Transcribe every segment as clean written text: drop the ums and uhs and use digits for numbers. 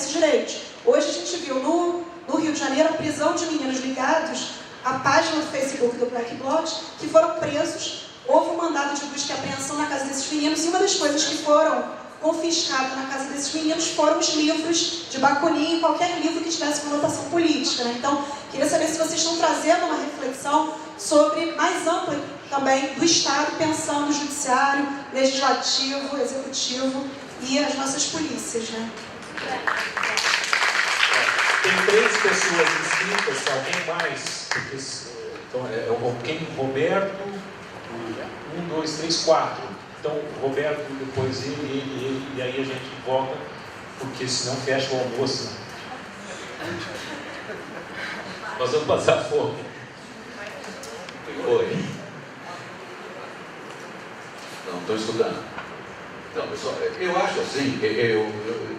esses direitos. Hoje a gente viu no Rio de Janeiro a prisão de meninos ligados à página do Facebook do Black Bloc, que foram presos. Houve um mandado de busca e apreensão na casa desses meninos, e uma das coisas que foram confiscadas na casa desses meninos foram os livros de Bakunin e qualquer livro que tivesse conotação política, né? Então, queria saber se vocês estão trazendo uma reflexão sobre, mais ampla também, do Estado, pensando no judiciário, legislativo, executivo e as nossas polícias, né? Tem 3 pessoas inscritas, alguém mais? Porque, então, Roberto, 1, 2, 3, 4. Então, Roberto, depois ele, e aí a gente volta, porque senão fecha o almoço. Nós vamos passar fome. Oi. Não, estou escutando. Então, pessoal, eu acho assim,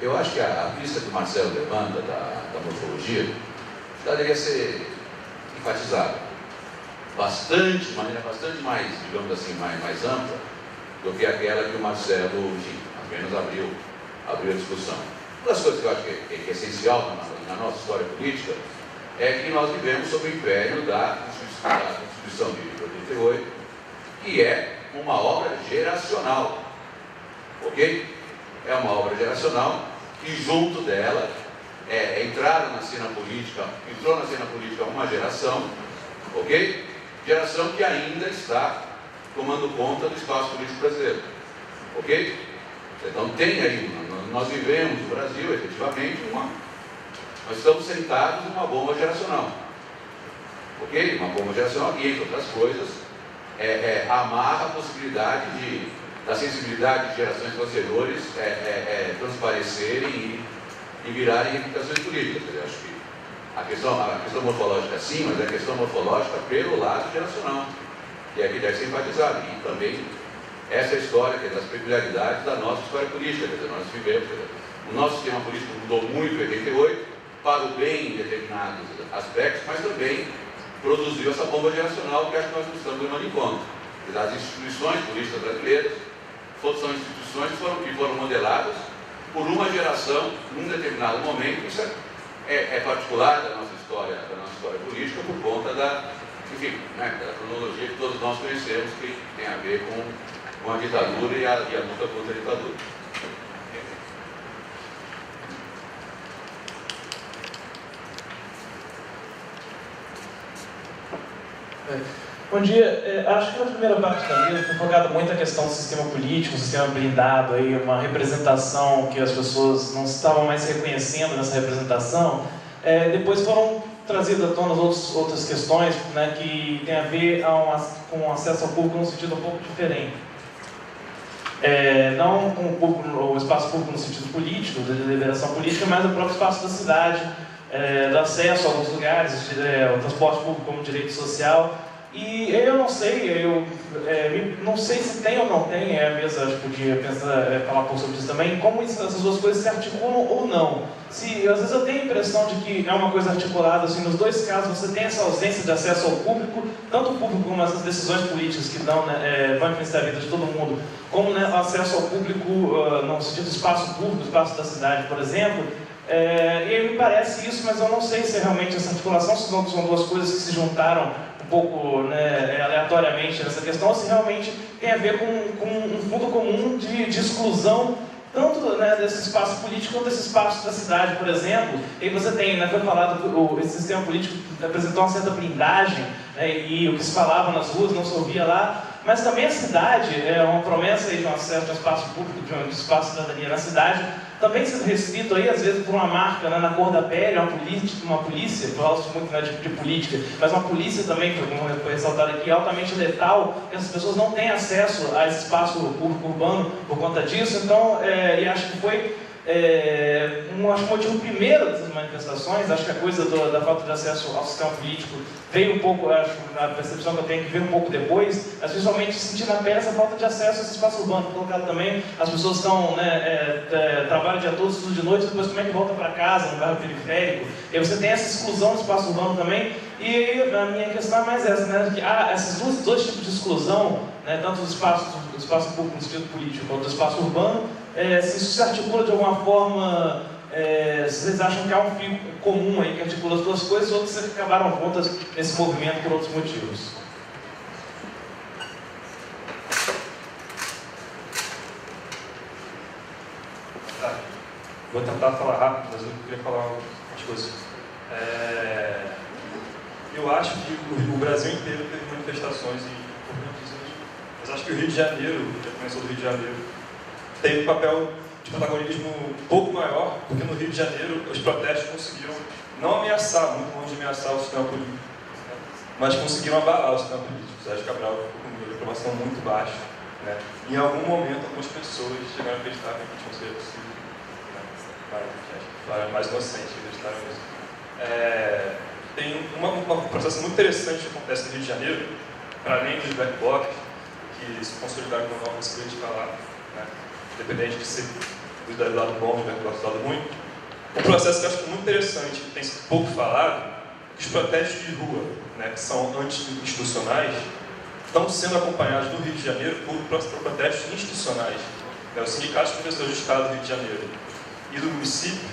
eu acho que a pista que o Marcelo levanta da morfologia deveria ser enfatizada bastante, de maneira bastante mais, digamos assim, mais ampla do que aquela que o Marcelo, enfim, apenas abriu a discussão. Uma das coisas que eu acho que é essencial na nossa história política é que nós vivemos sob o império da Constituição de 88, que é uma obra geracional. Ok? É uma obra geracional e junto dela entrou na cena política uma geração, ok? Geração que ainda está tomando conta do espaço político brasileiro, ok? Então tem aí, nós vivemos no Brasil, efetivamente, nós estamos sentados numa bomba geracional, ok? Uma bomba geracional que, entre outras coisas, amarra a possibilidade da sensibilidade de gerações posteriores transparecerem e virarem reivindicações políticas. Eu acho que a questão morfológica sim, mas a questão morfológica pelo lado geracional, que é que deve ser enfatizado. E também essa história das peculiaridades da nossa história política. Quer dizer, nós vivemos, o nosso sistema político mudou muito em 88, para o bem em determinados aspectos, mas também produziu essa bomba geracional que acho que nós não estamos levando em conta. As instituições políticas brasileiras são instituições que foram modeladas por uma geração num determinado momento. Isso é particular da nossa história política por conta da cronologia que todos nós conhecemos, que tem a ver com a ditadura e a luta contra a ditadura. Bom dia. Acho que na primeira parte da vida foi focada muito a questão do sistema político, um sistema blindado, aí, uma representação que as pessoas não estavam mais reconhecendo nessa representação. Depois foram trazidas à tona outras questões, né, que tem a ver com acesso ao público num sentido um pouco diferente. Não com o espaço público no sentido político, da deliberação política, mas o próprio espaço da cidade, do acesso a alguns lugares, o transporte público como direito social. E eu não sei, não sei se tem ou não tem, a mesa acho que podia falar um pouco sobre isso também, como essas duas coisas se articulam ou não. Às vezes eu tenho a impressão de que é uma coisa articulada, assim, nos dois casos você tem essa ausência de acesso ao público, tanto o público como essas decisões políticas que vão influenciar a vida de todo mundo, como, né, o acesso ao público no sentido do espaço público, espaço da cidade, por exemplo. E me parece isso, mas eu não sei se realmente essa articulação são duas coisas que se juntaram um pouco, né, aleatoriamente nessa questão, ou se realmente tem a ver com um fundo comum de exclusão, tanto, né, desse espaço político quanto desse espaço da cidade, por exemplo. E você tem, né, foi falado, esse sistema político apresentou uma certa blindagem, né, e o que se falava nas ruas não se ouvia lá, mas também a cidade é uma promessa aí de um acesso ao espaço público, de um espaço de cidadania na cidade, também sendo restrito aí, às vezes, por uma marca, né, na cor da pele, uma polícia, eu gosto muito, né, de política, mas uma polícia também, como foi ressaltado aqui, altamente letal, e as pessoas não têm acesso a esse espaço público urbano por conta disso. Então, e acho que foi acho que o motivo primeiro dessas manifestações, acho que a coisa da falta de acesso ao sistema político veio um pouco, acho, na percepção que eu tenho, que veio um pouco depois, mas visualmente sentir na pele essa falta de acesso a esse espaço urbano. Colocado também, as pessoas estão, né, trabalham o dia todo, estudam de noite, depois como é que volta para casa, no bairro periférico, e aí você tem essa exclusão do espaço urbano também. E a minha questão é mais essa, né, que há esses dois tipos de exclusão, né, tanto do espaço público no sentido político quanto do espaço urbano, se isso se articula de alguma forma vocês acham que há um fio comum aí que articula as duas coisas, ou vocês acabaram juntas nesse movimento por outros motivos? Vou tentar falar rápido, mas eu queria falar umas coisas. Eu acho que o Brasil inteiro teve manifestações importantíssimas, mas acho que o Rio de Janeiro, já começou do Rio de Janeiro, tem um papel de protagonismo um pouco maior, porque no Rio de Janeiro os protestos conseguiram não ameaçar, muito longe de ameaçar o sistema político, né, mas conseguiram abalar o sistema político. O Sérgio Cabral ficou com um nível de aprovação muito baixo. Né. Em algum momento, algumas pessoas chegaram a acreditar que a gente não seria possível. Mais inocente, acreditaram nisso. Tem um processo muito interessante que acontece no Rio de Janeiro, para além dos black blocs, que se consolidaram com novas políticas lá, né? Independente de ser do lado bom, do black bloc do lado ruim. Um processo que eu acho muito interessante, que tem sido pouco falado, que os protestos de rua, né, que são anti-institucionais, estão sendo acompanhados no Rio de Janeiro por protestos institucionais. Os sindicatos de professores do Estado do Rio de Janeiro e do município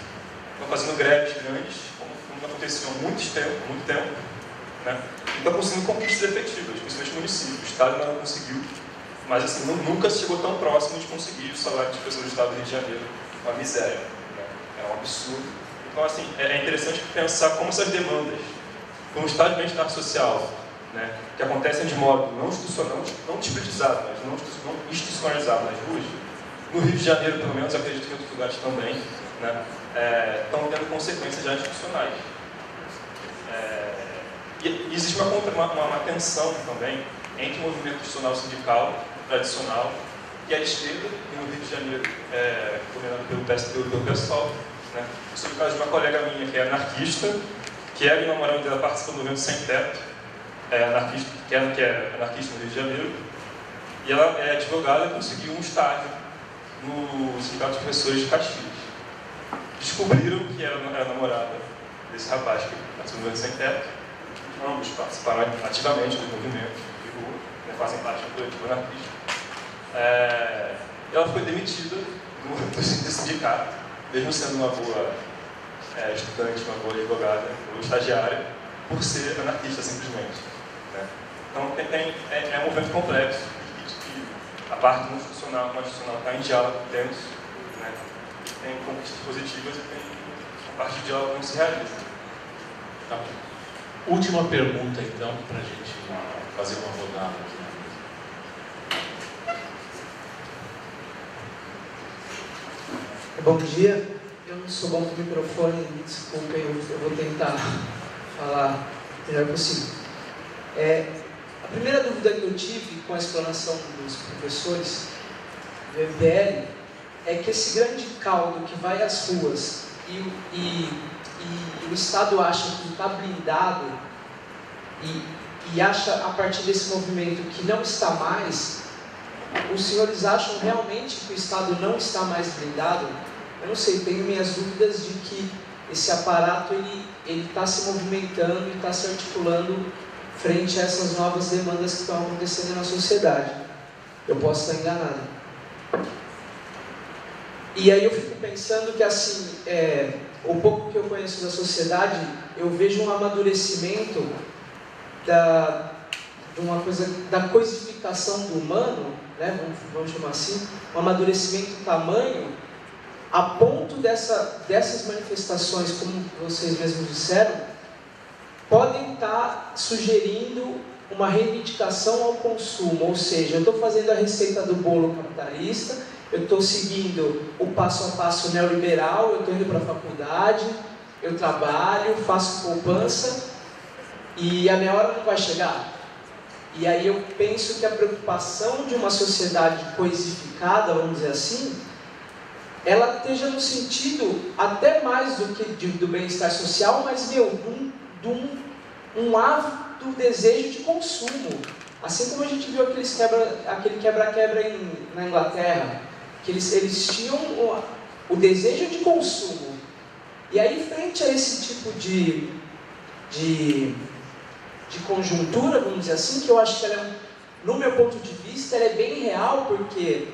estão fazendo greves grandes, como aconteciam há muito tempo, né? E estão conseguindo conquistas efetivas, principalmente no município. O Estado ainda não conseguiu, mas assim, nunca chegou tão próximo de conseguir o salário de pessoas do Estado do Rio de Janeiro. Uma miséria, né? É um absurdo. Então, assim, é interessante pensar como essas demandas, como o estado de bem-estar social, né, que acontecem de modo não discretizado, mas não institucionalizado nas ruas, no Rio de Janeiro, pelo menos, acredito que em outros lugares também, né, estão tendo consequências já institucionais. E existe uma tensão também entre o movimento institucional sindical tradicional e a esquerda, e no Rio de Janeiro, governado pelo PSDB e pelo PSOL. Né. Eu sou o caso de uma colega minha que é anarquista, que ela e o namorado dela participam do movimento Sem Teto, que é anarquista no Rio de Janeiro, e ela é advogada e conseguiu um estágio no Sindicato de Professores de Castilhos. Descobriram que era namorada desse rapaz que participou do movimento Sem Teto. Ambos participaram ativamente do movimento de rua, né, fazem parte do coletivo anarquista. Ela foi demitida do sindicato, mesmo sendo uma boa estudante, uma boa advogada, ou estagiária, por ser anarquista simplesmente. Né? Então é um movimento complexo, que a parte não institucional com a institucional está em diálogo tenso, né? Tem conquistas positivas e tem a parte de diálogo que não se realiza. Tá. Última pergunta, então, para a gente fazer uma rodada aqui na mesa. Bom dia, eu não sou bom com o microfone, me desculpem, eu vou tentar falar o melhor possível. A primeira dúvida que eu tive com a explanação dos professores do MBL é que esse grande caldo que vai às ruas e o Estado acha que está blindado e acha a partir desse movimento que não está mais, os senhores acham realmente que o Estado não está mais blindado? Eu não sei, tenho minhas dúvidas de que esse aparato ele está se movimentando e está se articulando frente a essas novas demandas que estão acontecendo na sociedade. Eu posso estar enganado. E aí eu fico pensando que assim, o pouco que eu conheço da sociedade, eu vejo um amadurecimento de uma coisa, da coisificação do humano, né, vamos chamar assim, um amadurecimento tamanho a ponto dessas manifestações, como vocês mesmos disseram, podem estar sugerindo uma reivindicação ao consumo, ou seja, eu estou fazendo a receita do bolo capitalista, eu estou seguindo o passo a passo neoliberal, eu estou indo para a faculdade, eu trabalho, faço poupança e a minha hora não vai chegar. E aí eu penso que a preocupação de uma sociedade coisificada, vamos dizer assim, ela esteja no sentido até mais do que do bem-estar social, mas de um ávido desejo de consumo. Assim como a gente viu aquele quebra-quebra na Inglaterra, que eles tinham o desejo de consumo. E aí, frente a esse tipo de conjuntura, vamos dizer assim, que eu acho que ela no meu ponto de vista, ela é bem real, porque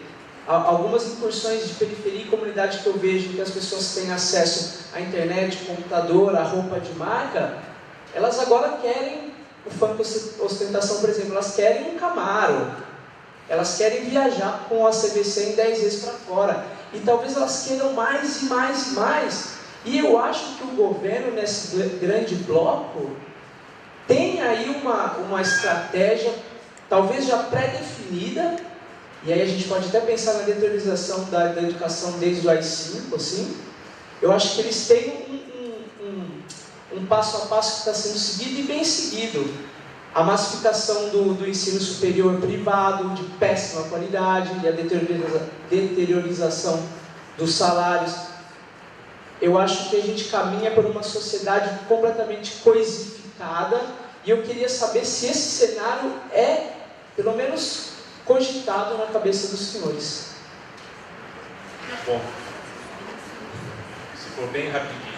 Algumas incursões de periferia e comunidade que eu vejo que as pessoas têm acesso à internet, computador, à roupa de marca, elas agora querem o funk ostentação, por exemplo, elas querem um Camaro, elas querem viajar com a CVC em 10 vezes para fora, e talvez elas queiram mais e mais e mais, e eu acho que o governo, nesse grande bloco, tem aí uma estratégia, talvez já pré-definida, e aí a gente pode até pensar na deteriorização da educação desde o AI-5, assim. Eu acho que eles têm um passo a passo que está sendo seguido e bem seguido. A massificação do ensino superior privado, de péssima qualidade, e a deteriorização dos salários. Eu acho que a gente caminha por uma sociedade completamente coisificada, e eu queria saber se esse cenário é, pelo menos, cogitado na cabeça dos senhores. Bom, se for bem rapidinho.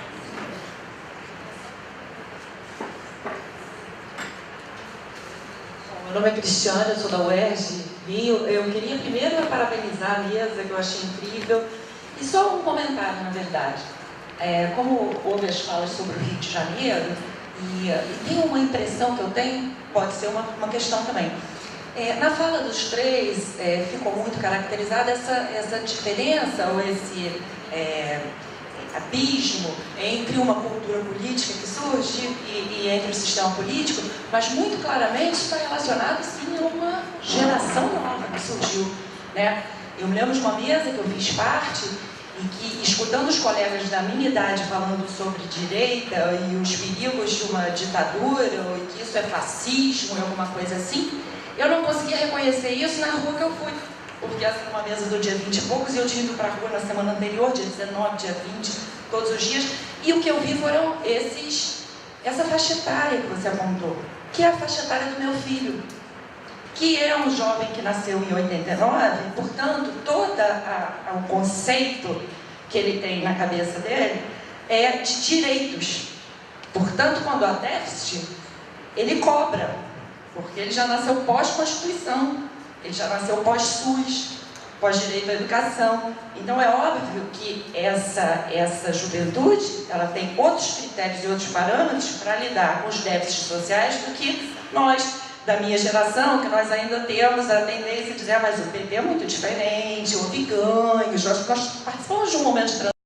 Meu nome é Cristiane, eu sou da UERJ, Rio. Eu queria primeiro parabenizar a mesa, que eu achei incrível, e só um comentário, na verdade. Como houve as falas sobre o Rio de Janeiro, e tem uma impressão que eu tenho, pode ser uma questão também. Na fala dos três, ficou muito caracterizada essa diferença, ou esse abismo entre uma cultura política que surge e entre o sistema político, mas muito claramente está relacionado, sim, a uma geração nova que surgiu, né? Eu me lembro de uma mesa que eu fiz parte e que, escutando os colegas da minha idade falando sobre direita e os perigos de uma ditadura, e que isso é fascismo e alguma coisa assim, eu não conseguia reconhecer isso na rua que eu fui, porque essa era uma mesa do dia 20 e poucos e eu tinha ido para a rua na semana anterior, dia 19, dia 20, todos os dias, e o que eu vi foram essa faixa etária que você apontou, que é a faixa etária do meu filho, que é um jovem que nasceu em 89, portanto, todo o conceito que ele tem na cabeça dele é de direitos. Portanto, quando há déficit, ele cobra, porque ele já nasceu pós-Constituição, ele já nasceu pós-SUS, pós-direito à educação. Então, é óbvio que essa juventude, ela tem outros critérios e outros parâmetros para lidar com os déficits sociais do que nós, da minha geração, que nós ainda temos a tendência de dizer, mas o PT é muito diferente, houve ganhos, nós participamos de um momento de transição.